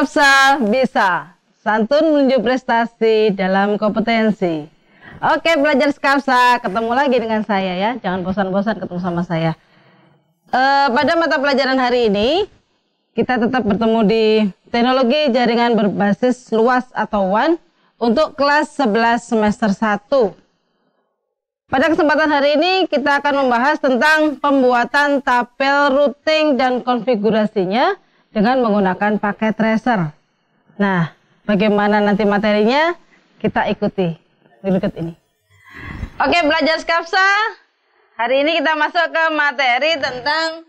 Skapsa bisa santun menuju prestasi dalam kompetensi. Oke, belajar Skapsa, ketemu lagi dengan saya ya. Jangan bosan-bosan ketemu sama saya. Pada mata pelajaran hari ini, kita tetap bertemu di teknologi jaringan berbasis luas atau WAN untuk kelas 11 semester 1. Pada kesempatan hari ini kita akan membahas tentang pembuatan tabel routing dan konfigurasinya dengan menggunakan paket tracer. Nah, bagaimana nanti materinya? Kita ikuti berikut ini. Oke, belajar Skapsa. Hari ini kita masuk ke materi tentang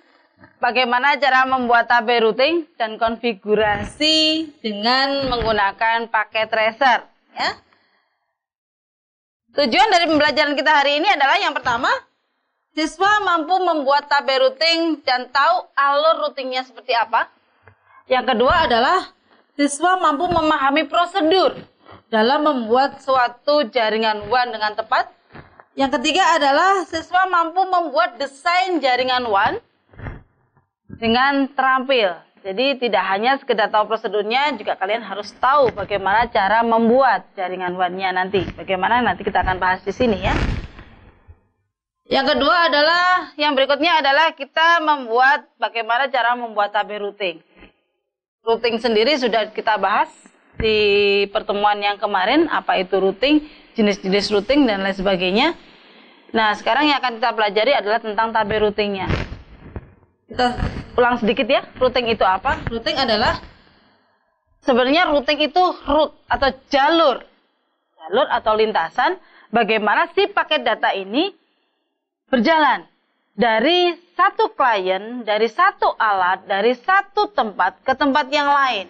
bagaimana cara membuat tabel routing dan konfigurasi dengan menggunakan paket tracer. Ya. Tujuan dari pembelajaran kita hari ini adalah yang pertama, siswa mampu membuat tabel routing dan tahu alur routingnya seperti apa. Yang kedua adalah siswa mampu memahami prosedur dalam membuat suatu jaringan WAN dengan tepat. Yang ketiga adalah siswa mampu membuat desain jaringan WAN dengan terampil. Jadi tidak hanya sekedar tahu prosedurnya, juga kalian harus tahu bagaimana cara membuat jaringan WAN-nya nanti. Bagaimana nanti kita akan bahas di sini ya. Yang kedua adalah, yang berikutnya adalah kita membuat bagaimana cara membuat tabel routing. Routing sendiri sudah kita bahas di pertemuan yang kemarin, apa itu routing, jenis-jenis routing dan lain sebagainya. Nah, sekarang yang akan kita pelajari adalah tentang tabel routingnya. Kita ulang sedikit ya, routing itu apa? Routing adalah, sebenarnya routing itu route atau jalur atau lintasan bagaimana si paket data ini berjalan dari satu klien, dari satu alat, dari satu tempat ke tempat yang lain.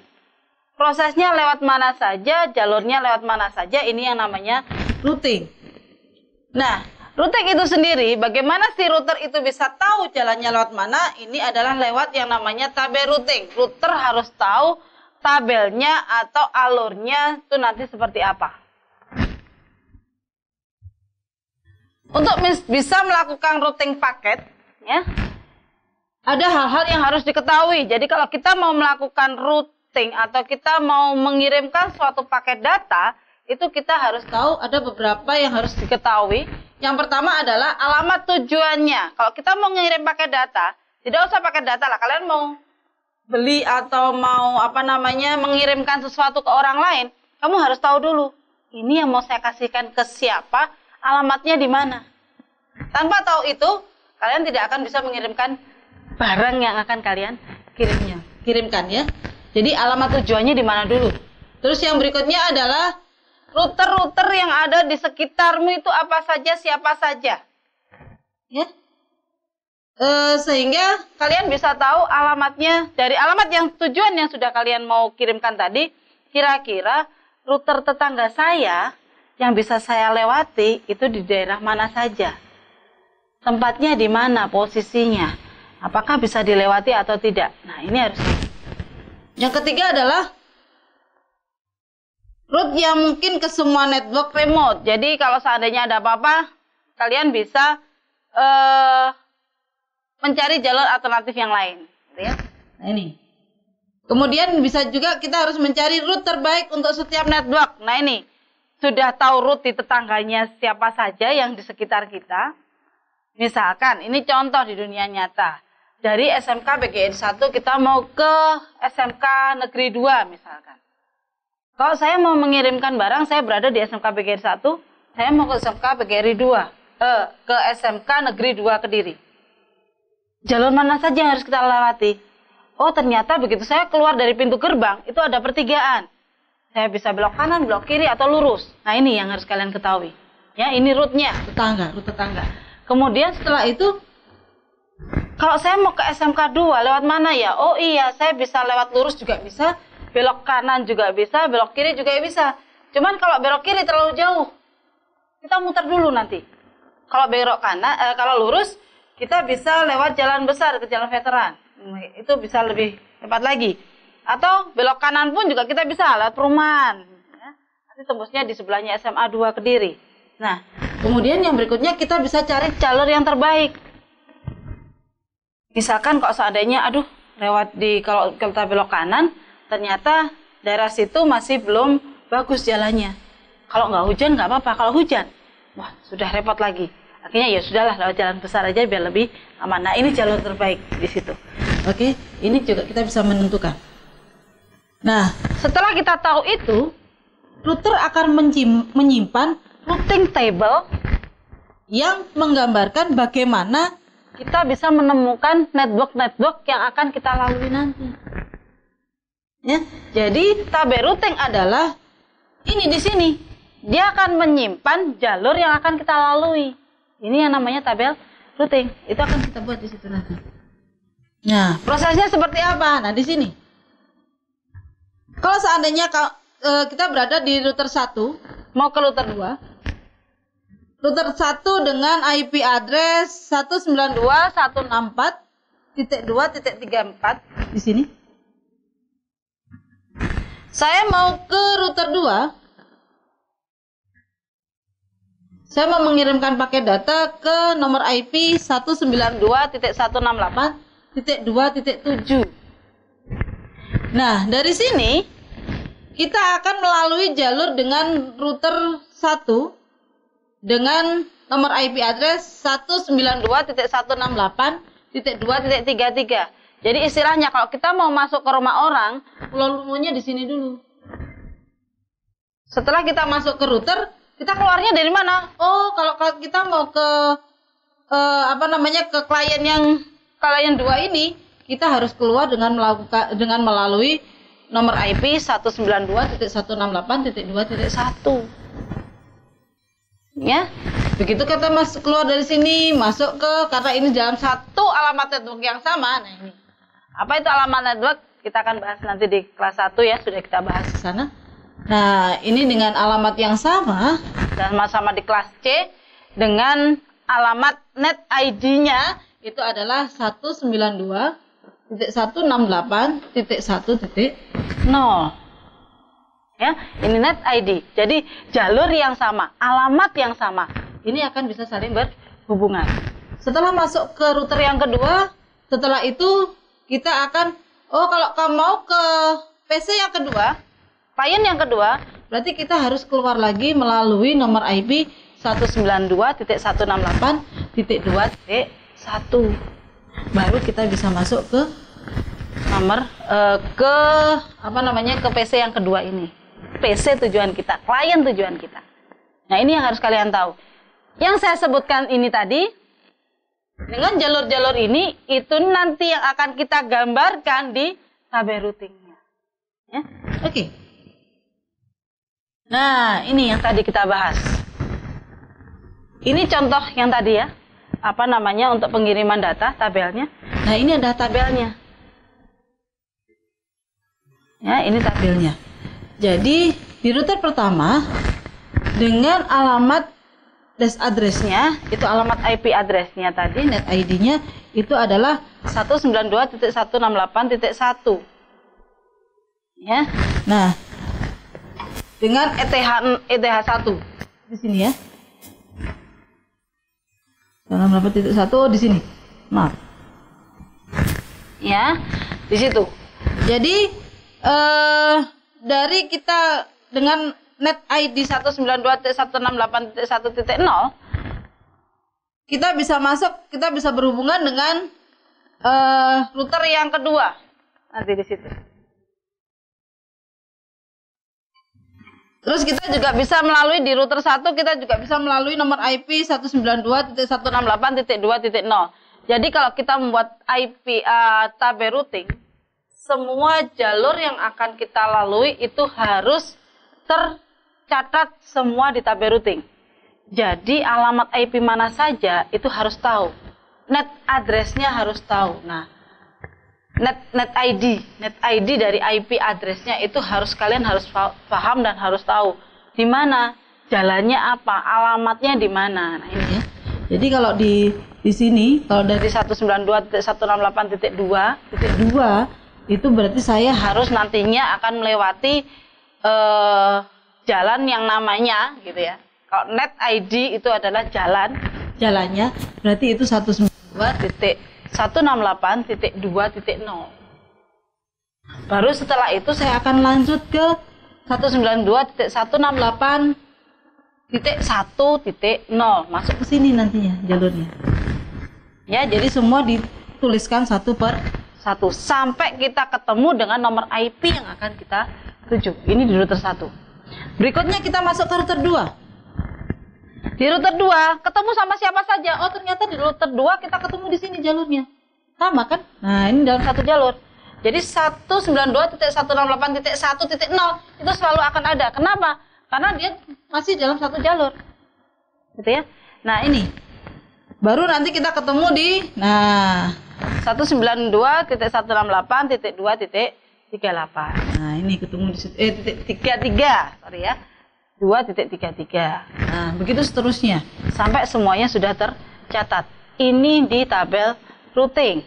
Prosesnya lewat mana saja, jalurnya lewat mana saja, ini yang namanya routing. Nah, routing itu sendiri, bagaimana si router itu bisa tahu jalannya lewat mana, ini adalah lewat yang namanya tabel routing. Router harus tahu tabelnya atau alurnya itu nanti seperti apa. Untuk bisa melakukan routing paket, ya, ada hal-hal yang harus diketahui. Jadi kalau kita mau melakukan routing atau kita mau mengirimkan suatu paket data, itu kita harus tahu ada beberapa yang harus diketahui. Yang pertama adalah alamat tujuannya. Kalau kita mau mengirim paket data, tidak usah paket data lah. Kalian mau beli atau mau mengirimkan sesuatu ke orang lain, kamu harus tahu dulu. Ini yang mau saya kasihkan ke siapa, alamatnya di mana. Tanpa tahu itu, kalian tidak akan bisa mengirimkan barang yang akan kalian kirimkan ya. Jadi alamat tujuannya di mana dulu. Terus yang berikutnya adalah router-router yang ada di sekitarmu itu apa saja, siapa saja. Ya. Sehingga kalian bisa tahu alamatnya dari alamat yang tujuan yang sudah kalian mau kirimkan tadi. Kira-kira router tetangga saya yang bisa saya lewati itu di daerah mana saja. Tempatnya di mana, posisinya. Apakah bisa dilewati atau tidak. Nah, ini harus. Yang ketiga adalah route yang mungkin ke semua network remote. Jadi kalau seandainya ada apa-apa, kalian bisa mencari jalur alternatif yang lain. Gitu ya. Nah ini. Kemudian bisa juga kita harus mencari route terbaik untuk setiap network. Nah ini. Sudah tahu route di tetangganya siapa saja yang di sekitar kita. Misalkan, ini contoh di dunia nyata. Dari SMK BGN 1 kita mau ke SMK Negeri 2 misalkan. Kalau saya mau mengirimkan barang, saya berada di SMK BGRI 1, saya mau ke SMK BGRI 2, ke SMK Negeri 2 Kediri. Jalur mana saja yang harus kita lewati? Oh, ternyata begitu saya keluar dari pintu gerbang, itu ada pertigaan. Saya bisa belok kanan, belok kiri, atau lurus. Nah, ini yang harus kalian ketahui. Ya, ini route-nya, route tetangga. Kemudian setelah itu, kalau saya mau ke SMK 2, lewat mana ya? Oh iya, saya bisa lewat lurus juga bisa. Belok kanan juga bisa, belok kiri juga bisa. Cuman kalau belok kiri terlalu jauh, kita muter dulu nanti. Kalau belok kanan, kalau lurus, kita bisa lewat jalan besar ke jalan veteran. Itu bisa lebih cepat lagi. Atau belok kanan pun juga kita bisa lewat perumahan. Ya. Nanti tembusnya di sebelahnya SMA 2 Kediri. Nah, kemudian yang berikutnya kita bisa cari jalur yang terbaik. Misalkan kalau seandainya, aduh, lewat di kalau kita belok kanan, ternyata daerah situ masih belum bagus jalannya. Kalau nggak hujan nggak apa-apa, kalau hujan, wah sudah repot lagi. Akhirnya ya sudahlah, lewat jalan besar aja biar lebih aman. Nah ini jalur terbaik di situ. Oke, ini juga kita bisa menentukan. Nah setelah kita tahu itu, router akan menyimpan routing table yang menggambarkan bagaimana kita bisa menemukan network yang akan kita lalui nanti. Ya, jadi tabel routing adalah ini di sini. Dia akan menyimpan jalur yang akan kita lalui. Ini yang namanya tabel routing. Itu akan kita buat di situ nanti. Nah, prosesnya seperti apa? Nah, di sini. Kalau seandainya kita berada di router 1 mau ke router 2. Router 1 dengan IP address 192.164.2.34 di sini. Saya mau ke router 2. Saya mau mengirimkan paket data ke nomor IP 192.168.2.7. Nah, dari sini kita akan melalui jalur dengan router 1 dengan nomor IP address 192.168.2.33. Jadi istilahnya kalau kita mau masuk ke rumah orang, pulau-rumahnya di sini dulu. Setelah kita masuk ke router, kita keluarnya dari mana? Oh, kalau kita mau ke ke klien 2 ini, kita harus keluar dengan melalui nomor IP 192.168.2.1. Ya. Begitu kita keluar dari sini, masuk karena ini dalam satu alamat network yang sama. Nah, ini. Apa itu alamat network? Kita akan bahas nanti di kelas 1 ya, sudah kita bahas di sana. Nah, ini dengan alamat yang sama dan sama-sama di kelas C dengan alamat net ID-nya itu adalah 192.168.1.0. Ya, ini net ID. Jadi jalur yang sama, alamat yang sama. Ini akan bisa saling berhubungan. Setelah masuk ke router yang kedua, setelah itu kita akan kalau kamu mau ke PC yang kedua, klien yang kedua, berarti kita harus keluar lagi melalui nomor IP 192.168.2.1. Baru kita bisa masuk ke nomor ke PC yang kedua ini. PC tujuan kita, klien tujuan kita. Nah, ini yang harus kalian tahu. Yang saya sebutkan ini tadi, dengan jalur-jalur ini, itu nanti yang akan kita gambarkan di tabel routingnya. Ya? Oke. Nah, ini yang tadi kita bahas. Ini contoh yang tadi ya. Untuk pengiriman data, tabelnya. Nah, ini ada tabelnya. Ya, ini tabelnya. Jadi, di router pertama, dengan alamat desk address-nya, itu alamat IP address-nya tadi, net ID-nya, itu adalah 192.168.1. Ya. Nah, dengan ETH1 di sini ya. 168.1 di sini. Maaf. Ya, di situ. Jadi dari kita dengan net ID 192.168.1.0 kita bisa masuk, kita bisa berhubungan dengan router yang kedua nanti di situ. Terus kita juga bisa melalui di router 1, kita juga bisa melalui nomor IP 192.168.2.0. Jadi kalau kita membuat IP tabel routing, semua jalur yang akan kita lalui itu harus tercatat semua di tabel routing. Jadi alamat IP mana saja itu harus tahu. Net address-nya harus tahu. Nah, net ID dari IP address-nya itu kalian harus paham dan harus tahu di mana, jalannya apa, alamatnya di mana. Nah, ini ya. Jadi kalau di sini kalau dari 192.168.2.2 itu berarti saya harus nantinya akan melewati jalan yang namanya gitu ya. Kalau net ID itu adalah jalannya, berarti itu 192.168.2.0. Baru setelah itu saya akan lanjut ke 192.168.1.0 masuk ke sini nantinya jalurnya. Ya, jadi semua dituliskan satu per satu sampai kita ketemu dengan nomor IP yang akan kita tuju. Ini di router 1. Berikutnya kita masuk ke router 2. Di router 2 ketemu sama siapa saja? Oh, ternyata di router 2 kita ketemu di sini jalurnya. Sama kan? Nah, ini dalam satu jalur. Jadi 192.168.1.0 itu selalu akan ada. Kenapa? Karena dia masih dalam satu jalur. Gitu ya. Nah, ini. Baru nanti kita ketemu di 192.168.2.38. Nah, ini ketemu di titik 33, sorry ya. 2.33. Nah, begitu seterusnya sampai semuanya sudah tercatat. Ini di tabel routing.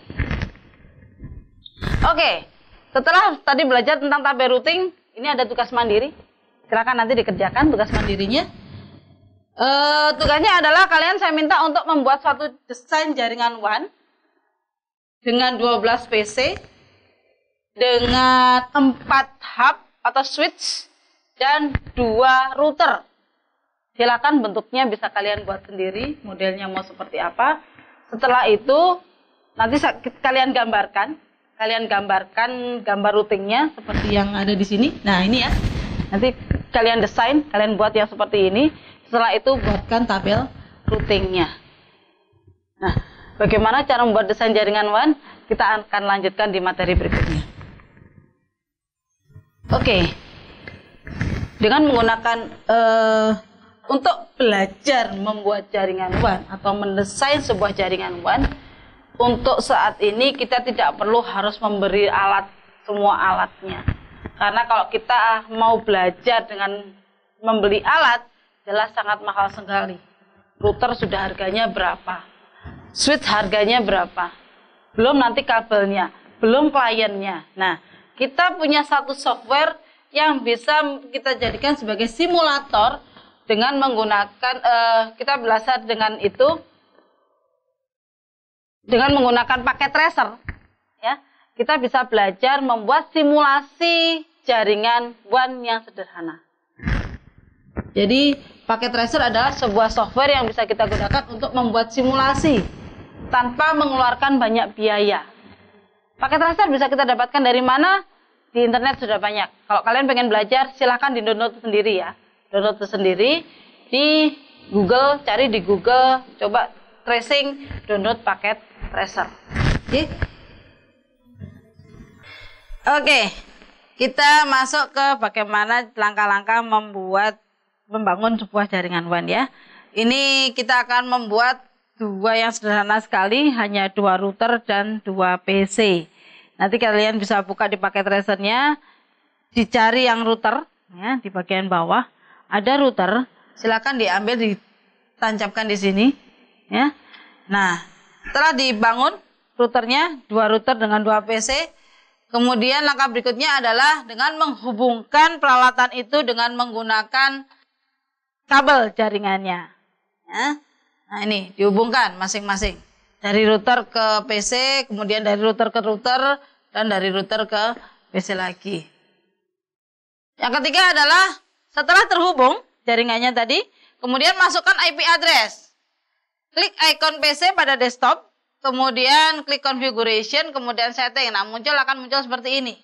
Oke, setelah tadi belajar tentang tabel routing, ini ada tugas mandiri. Silakan nanti dikerjakan tugas mandirinya. Tugasnya adalah kalian saya minta untuk membuat suatu desain jaringan WAN dengan 12 PC, dengan 4 hub atau switch, dan 2 router. Silakan bentuknya bisa kalian buat sendiri, modelnya mau seperti apa. Setelah itu nanti kalian gambarkan gambar routingnya seperti yang ada di sini. Nah, ini ya. Nanti kalian desain, kalian buat yang seperti ini. Setelah itu buatkan tabel routingnya. Nah, bagaimana cara membuat desain jaringan WAN? Kita akan lanjutkan di materi berikutnya. Oke. Dengan menggunakan untuk belajar membuat jaringan WAN atau mendesain sebuah jaringan WAN, untuk saat ini kita tidak perlu harus memberi semua alatnya. Karena kalau kita mau belajar dengan membeli alat, jelas sangat mahal sekali. Router sudah harganya berapa, switch harganya berapa, belum nanti kabelnya, belum kliennya. Nah, kita punya satu software yang bisa kita jadikan sebagai simulator dengan menggunakan kita belajar dengan itu dengan menggunakan paket tracer. Ya, kita bisa belajar membuat simulasi jaringan WAN yang sederhana. Jadi paket tracer adalah sebuah software yang bisa kita gunakan untuk membuat simulasi tanpa mengeluarkan banyak biaya. Paket tracer bisa kita dapatkan dari mana? Di internet sudah banyak. Kalau kalian pengen belajar, silahkan di download sendiri ya. Download sendiri di Google, cari di Google, coba tracing, download paket tracer. Oke, kita masuk ke bagaimana langkah-langkah membangun sebuah jaringan WAN ya. Ini kita akan membuat 2 yang sederhana sekali, hanya 2 router dan 2 PC. Nanti kalian bisa buka di paket tracernya, dicari yang router ya, di bagian bawah ada router, silakan diambil, ditancapkan di sini ya. Nah, setelah dibangun routernya, 2 router dengan 2 PC, kemudian langkah berikutnya adalah dengan menghubungkan peralatan itu dengan menggunakan kabel jaringannya. Ya. Nah, ini dihubungkan masing-masing. Dari router ke PC, kemudian dari router ke router, dan dari router ke PC lagi. Yang ketiga adalah setelah terhubung jaringannya tadi, kemudian masukkan IP address. Klik icon PC pada desktop, kemudian klik configuration, kemudian setting. Nah, akan muncul seperti ini.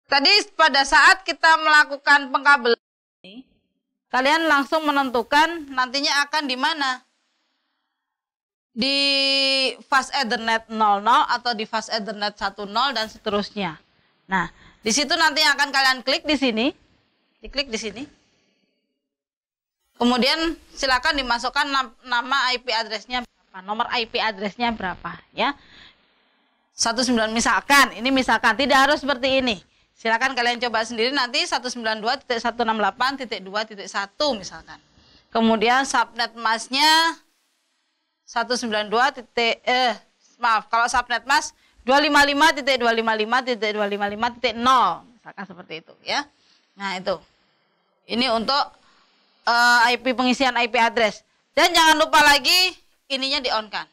Tadi pada saat kita melakukan pengkabelan ini, kalian langsung menentukan nantinya akan di mana. Di fast Ethernet 00 atau di fast Ethernet 10 dan seterusnya. Nah, di situ nanti akan kalian klik di sini. Diklik di sini. Kemudian silakan dimasukkan nama IP address-nya berapa, nomor IP address-nya berapa ya. 19 misalkan, ini misalkan, tidak harus seperti ini. Silakan kalian coba sendiri nanti 192.168.2.1 misalkan. Kemudian subnet mask-nya 192. Kalau subnet mask 255.255.255.0 misalkan seperti itu ya. Nah, itu. Ini untuk IP pengisian IP address. Dan jangan lupa lagi ininya di-on kan.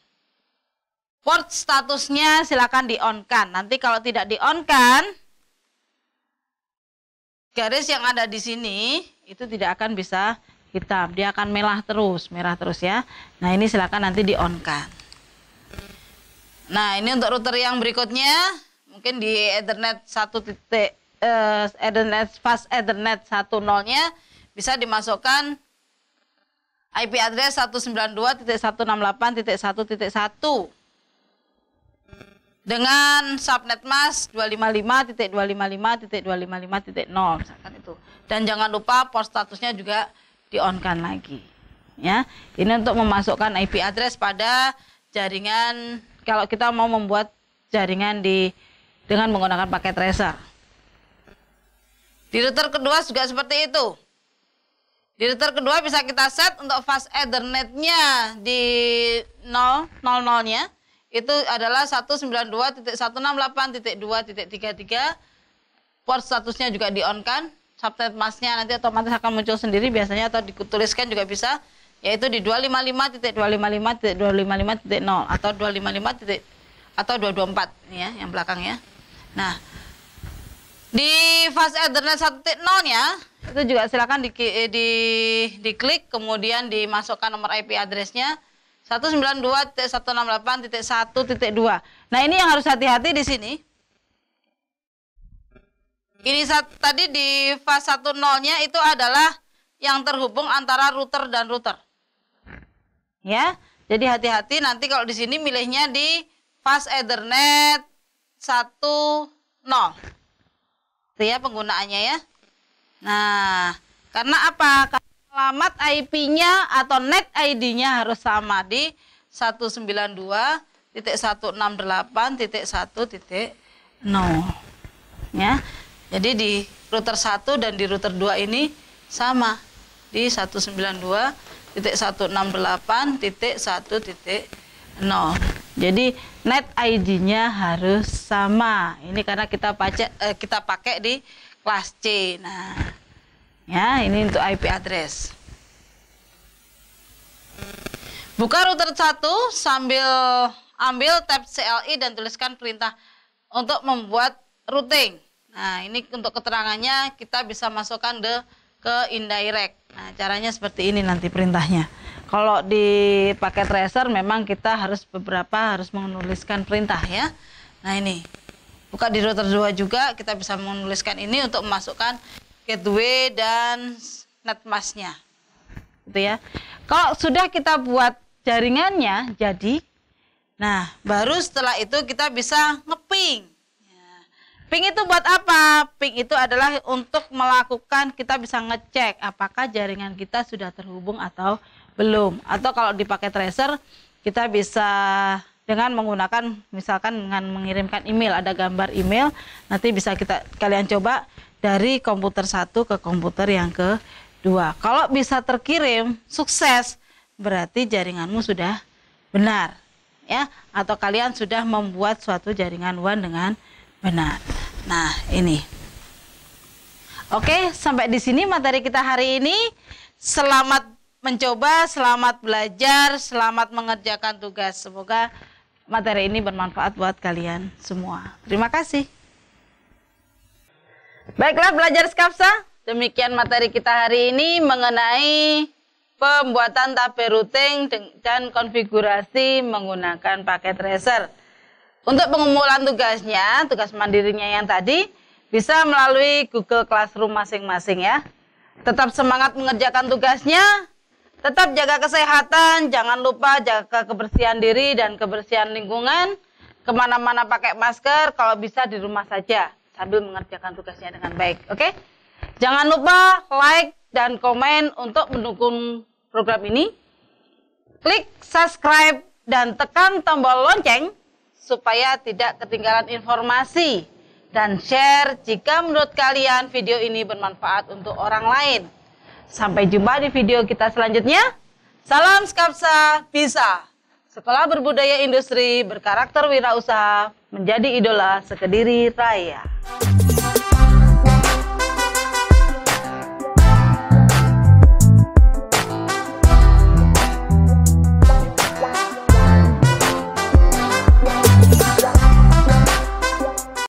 port statusnya silakan di-on-kan. Nanti kalau tidak di-on-kan, garis yang ada di sini itu tidak akan bisa hitam. Dia akan merah terus ya. Nah, ini silakan nanti di-on-kan. Nah, ini untuk router yang berikutnya, mungkin di Ethernet 1 titik Ethernet fast Ethernet 10-nya bisa dimasukkan IP address 192.168.1.1 dengan subnet mask 255.255.255.0 misalkan itu. Dan jangan lupa port statusnya juga di-on-kan lagi. Ya, ini untuk memasukkan IP address pada jaringan kalau kita mau membuat jaringan dengan menggunakan paket tracer. Di router kedua juga seperti itu. Di router kedua bisa kita set untuk fast Ethernet-nya di 000-nya itu adalah 192.168.2.33. Port statusnya juga di-on-kan. Subnet mask-nya nanti otomatis akan muncul sendiri biasanya, atau dituliskan juga bisa, yaitu di 255.255.255.0 atau 255 atau 224 ini ya yang belakangnya. Nah, di fast Ethernet 1.0-nya itu juga silakan diklik, kemudian dimasukkan nomor IP address-nya 192.168.1.2. Nah, ini yang harus hati-hati di sini. Ini tadi di fast 1.0-nya itu adalah yang terhubung antara router dan router. Ya, jadi hati-hati nanti kalau di sini milihnya di fast Ethernet 1.0. Itu ya penggunaannya ya. Nah, karena apa? Alamat IP-nya atau net ID-nya harus sama di 192.168.1.0 ya. Jadi di router 1 dan di router 2 ini sama di 192.168.1.0. Jadi net ID-nya harus sama. Ini karena kita pakai di kelas C. Nah, ya, ini untuk IP address. Buka router 1 sambil ambil tab CLI dan tuliskan perintah untuk membuat routing. Nah, ini untuk keterangannya kita bisa masukkan ke indirect. Nah, caranya seperti ini nanti perintahnya. Kalau di paket tracer memang kita harus menuliskan perintah ya. Nah, ini. Buka di router 2 juga kita bisa menuliskan ini untuk memasukkan gateway dan net mask-nya. Gitu ya. Kalau sudah kita buat jaringannya jadi, nah, baru setelah itu kita bisa ngeping. Ping itu buat apa? Ping itu adalah untuk melakukan, kita bisa ngecek apakah jaringan kita sudah terhubung atau belum. Atau kalau di paket tracer kita bisa dengan menggunakan misalkan dengan mengirimkan email, ada gambar email, nanti bisa kalian coba dari komputer satu ke komputer yang kedua. Kalau bisa terkirim sukses, berarti jaringanmu sudah benar ya, atau kalian sudah membuat suatu jaringan WAN dengan benar. Nah, ini. Oke, sampai di sini materi kita hari ini. Selamat mencoba, selamat belajar, selamat mengerjakan tugas. Semoga materi ini bermanfaat buat kalian semua. Terima kasih. Baiklah belajar Skapsa, demikian materi kita hari ini mengenai pembuatan tabel routing dan konfigurasi menggunakan paket tracer. Untuk pengumpulan tugasnya, tugas mandirinya yang tadi, bisa melalui Google Classroom masing-masing ya. Tetap semangat mengerjakan tugasnya, tetap jaga kesehatan, jangan lupa jaga kebersihan diri dan kebersihan lingkungan. Kemana-mana pakai masker, kalau bisa di rumah saja, sambil mengerjakan tugasnya dengan baik. Oke? Jangan lupa like dan komen untuk mendukung program ini. Klik subscribe dan tekan tombol lonceng supaya tidak ketinggalan informasi, dan share jika menurut kalian video ini bermanfaat untuk orang lain. Sampai jumpa di video kita selanjutnya. Salam Skapsa bisa. Sekolah berbudaya industri berkarakter wirausaha menjadi idola sekediri raya.